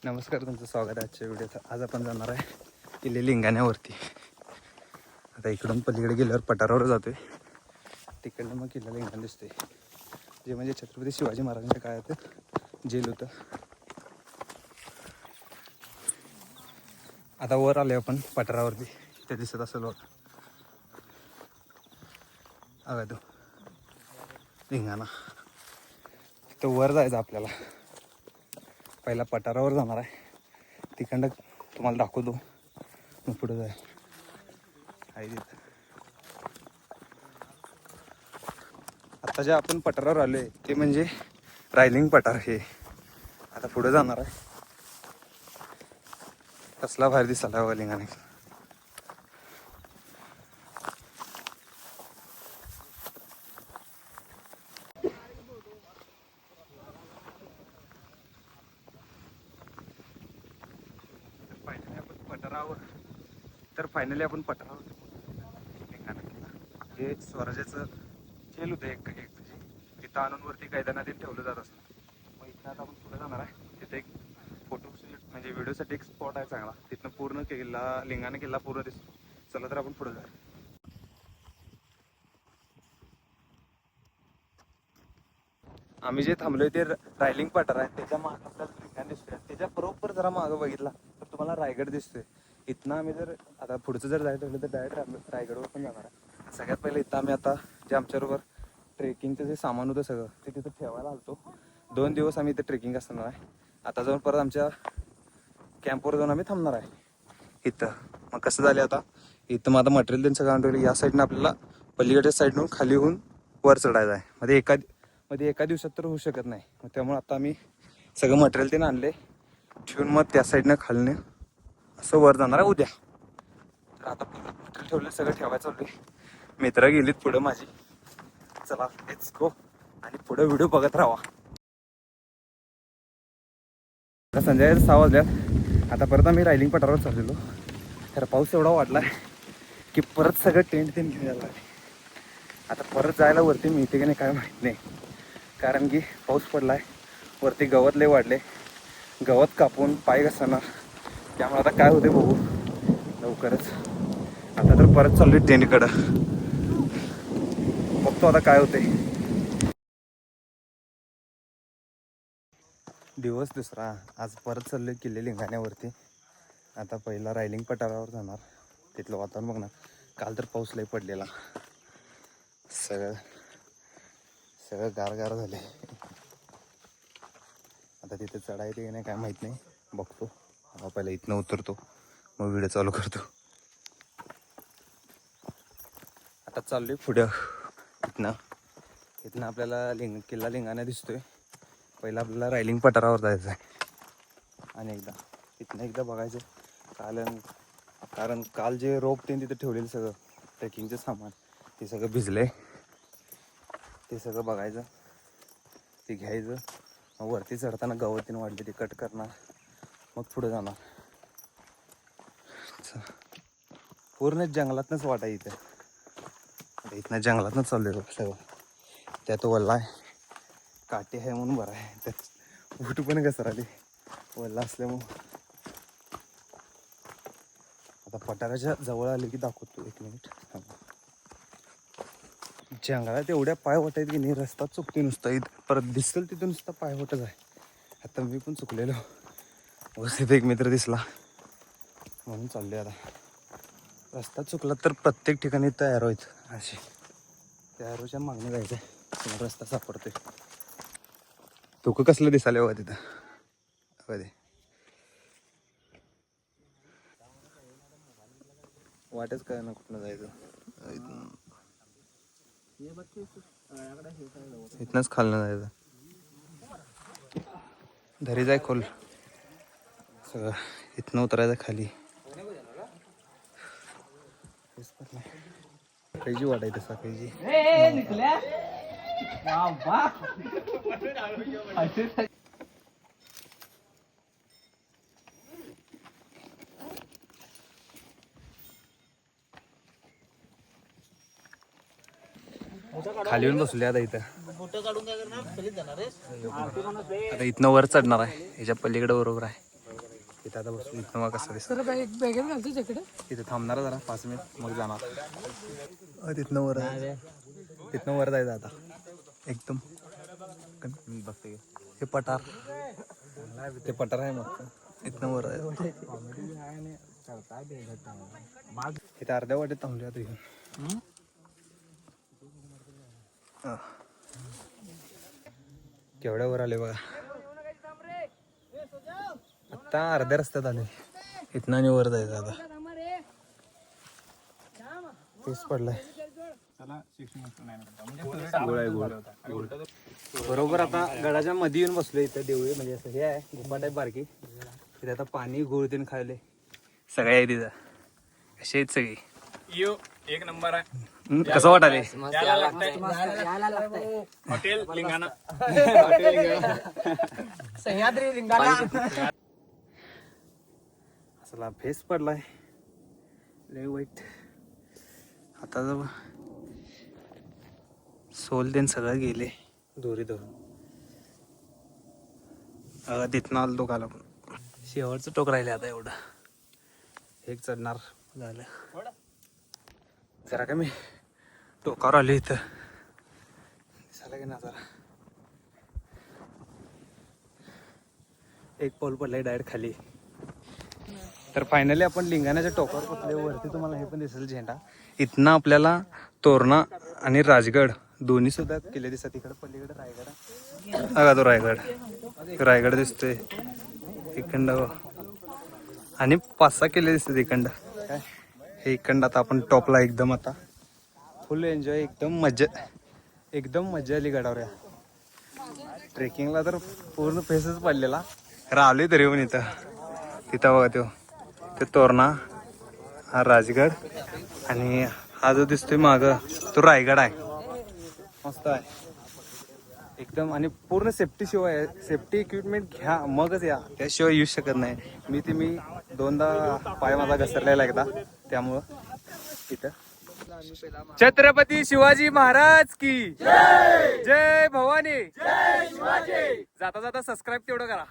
नमस्कार, तुमचं स्वागत आहे आजच्या व्हिडिओत. आज आपण जाणार आहे किल्ले लिंगाण्यावरती. आता इकडून पलीकडे गेल्यावर पठारावर जातोय, तिकडनं मग किल्ला लिंगाणा दिसतोय, जे म्हणजे छत्रपती शिवाजी महाराजांच्या काळात जेल होतं. आता वर आले आपण पठारावरती, ते दिसत असेल बघ अगं तो लिंगाणा. तिथं वर जायचं आपल्याला. पहिला पठारावर जाणार आहे, तिकडं तुम्हाला दाखवतो, मग पुढे जाय आहे तिथं. आता जे आपण पठारावर आलो आहे ते म्हणजे रायलिंग पठार. हे आता पुढे जाणार आहे. कसला बाहेर दिसायला हवा लिंगाणा. फायनली आपण पठारावर लिंगाणा किल्ला, हे स्वराज्याचं जेल होतं एक तिथं आणून वरती कैद्यांना ते ठेवलं जात असतं. मग इथं आता आपण पुढे जाणार आहे. तिथे एक फोटो म्हणजे व्हिडिओसाठी एक स्पॉट आहे चांगला. तिथनं पूर्ण किल्ला लिंगाणा किल्ला पूर्ण दिसतो. चला तर आपण पुढे जाऊ. आम्ही जे थांबलोय ते रायलिंग पठार आहे, त्याच्या मागं आपल्याला लिंगाणा दिसतोय. त्याच्या बरोबर जरा मागं बघितला तर तुम्हाला रायगड दिसतोय. इथनं आम्ही जर आता पुढचं जर जायचं ठरलं तर डायरेक्ट रायगडवर पण जाणार आहे. सगळ्यात पहिले इथं आम्ही आता जे आमच्याबरोबर ट्रेकिंगचं जे सामान होतं सगळं ते तिथं ठेवायला आलतो. 2 दिवस आम्ही इथं ट्रेकिंग असणार आहे. आता जाऊन परत आमच्या कॅम्पवर जाऊन आम्ही थांबणार आहे इथं. मग कसं झालं आता इथं माझं मटेरियल त्यांचं सगळं आणलं. या साईडनं आपल्याला पलीकडच्या साईडनं खाली होऊन वर चढायचं आहे. मध्ये एका दिवसात तर होऊ शकत नाही. मग त्यामुळे आता आम्ही सगळं मटेरियल त्यानं आणले ठेवून मग त्या साईडनं खालनं असं वर जाणार आहे उद्या. तर आता परत मटेरियल ठेवलं, सगळं ठेवायचं चालू आहे. मित्र गेलीत पुढं माझी. चला लेट्स गो आणि पुढे व्हिडिओ बघत राहा. आता संध्याकाळी 6 वाजल्यात. आता परत आम्ही रायलिंग पठारावर चाललेलो, तर पाऊस एवढा वाढला आहे की परत सगळं टेंट घेऊन यायला लागले. आता परत जायला वरती मिळते की नाही काय माहीत नाही, कारण की पाऊस पडला आहे. वरती गवत लय वाढले, गवत कापून पाय घसरणार. त्यामुळे आता काय होते बघू लवकरच. आता तर परत चाललोय टेंटकडं, बघतो आता काय होते. दिवस दुसरा आज परत चाललोय किल्ले लिंगाण्यावरती. आता पहिला रायलिंग पठारावर जाणार, तिथलं वातावरण बघणार. काल तर पाऊस लय पडलेला, सगळं गार झाले. आता तिथे चढायचं की नाही काय माहीत नाही, बघतो. पहिला इथनं उतरतो, मग व्हिडिओ चालू करतो. आता चाललोय पुढं. इथनं आपल्याला किल्ला लिंगाणा दिसतोय. पहिला आपल्याला रायलिंग पठारावर जायचं आहे आणि एकदा बघायचं. कारण काल जे रोप ते तिथे ठेवलेलं सगळं ट्रेकिंगचं सामान ते सगळं भिजलंय. ते सगळं बघायचं, ते घ्यायचं. मग वरती चढताना गवतीनं वाढले ते कट करणार, मग पुढे जाणार. पूर्ण जंगलातनंच वाटा इथनं जंगलातनंच चाललेलं सगळं. त्यात वल्ला आहे, काटे आहे म्हणून बरं आहे. त्यात बूट पण घसराले वल्ला असल्यामुळं. आता पठाराच्या जवळ आले की दाखवतो, 1 मिनिट. जंगलात एवढ्या पाय वाट आहेत की नाही, रस्ता चुकते नुसता. इथं परत दिसेल तिथं नुसता पाय वाटच आहे. आता मी पण चुकलेलो, वसत एक मित्र दिसला म्हणून चालले. आता रस्ता चुकला तर प्रत्येक ठिकाणी तयार व्हायचं. असे त्या एरोच्या मागणी जायचं, तुम्हाला रस्ता सापडतोय. धोकं कसलं दिसाले बघा तिथं. कधी वाटच काय ना कुठनं जायचं. इथनंच खालनं जायचं. धरी जाय खोल सगळं. इथनं उतरायचं खाली. कैची वाटायचं तसा कैची. खाली येऊन बसले आता इथं. आता इथनं वर चढणार आहे, ह्याच्या पलीकडे बरोबर आहे. इथं आता बसून इथं मग कसं दिसतं. तर बॅगेत घालतो तिकडे. इथं थांबणार जरा 5 मिनिट मग जाणार. तिथनं वर आहे, तिथनं वर जायचं आता एकदम. बघते हे पठार, ते पठार आहे मग इथनं वर आहे. इथं अर्ध्या वाटेत थांबले आता घेऊन. केवढ्या वर आले बघा. आता अर्ध्या रस्त्यात आले. इथनं आणि वर जायचं आता. तेच पडलाय. गोळ आहे, गोळ. बरोबर आता गडाच्या मध्ये येऊन बसलो. इथं देऊळ म्हणजे असं हे आहे, गुफा टाईप बारकी. तिथे आता पाणी गोळ तीन खायले सगळे आहे तिथं. कशी आहेत सगळी? एक नंबर आहे. कसं वाटाले? हॉटेल लिंगाणा. सह्याद्री लिंगाणा. असला फेस पडलाय लय वाईट. आता जर सोल देन सगळं गेले दोरी धरून. तिथनं आलो दोघाला पण. शेवटचं टोक राहिले आता एवढं. एक चढणार झालं. जरा का मी टोकावर आलो इथं दिसायला की ना जरा. एक पाऊल पडलंय डायरेक्ट खाली. तर फायनली आपण लिंगाण्याच्या टोकावर पोचले. वरती तुम्हाला हे पण दिसेल झेंडा. इथनं आपल्याला तोरणा आणि राजगड दोन्ही सुद्धा किल्ले दिसतात. तिकडे पलीकडे रायगड. बघा तो रायगड दिसतोय इकडं. आणि 5-6 किल्ले दिसतात इकडं. काय हे इकडं आता आपण टॉपला एकदम आता फुल एन्जॉय. एकदम मजा आली गडावर. या ट्रेकिंगला तर पूर्ण फेसच पडलेला. राहिलोय तरी पण तिथं बघा ते तोरणा, हा राजगड आणि हा जो दिसतोय माग तो रायगड आहे. मस्त आहे एकदम. आणि पूर्ण सेफ्टी शिवाय सेफ्टी इक्विपमेंट घ्या मगच या, त्याशिवाय येऊ शकत नाही. मी 2दा पाय माझा घसरलेला एकदा. त्यामुळं इथं छत्रपती शिवाजी महाराज की जय भवानी. जाता जाता सबस्क्राईब तेवढं करा.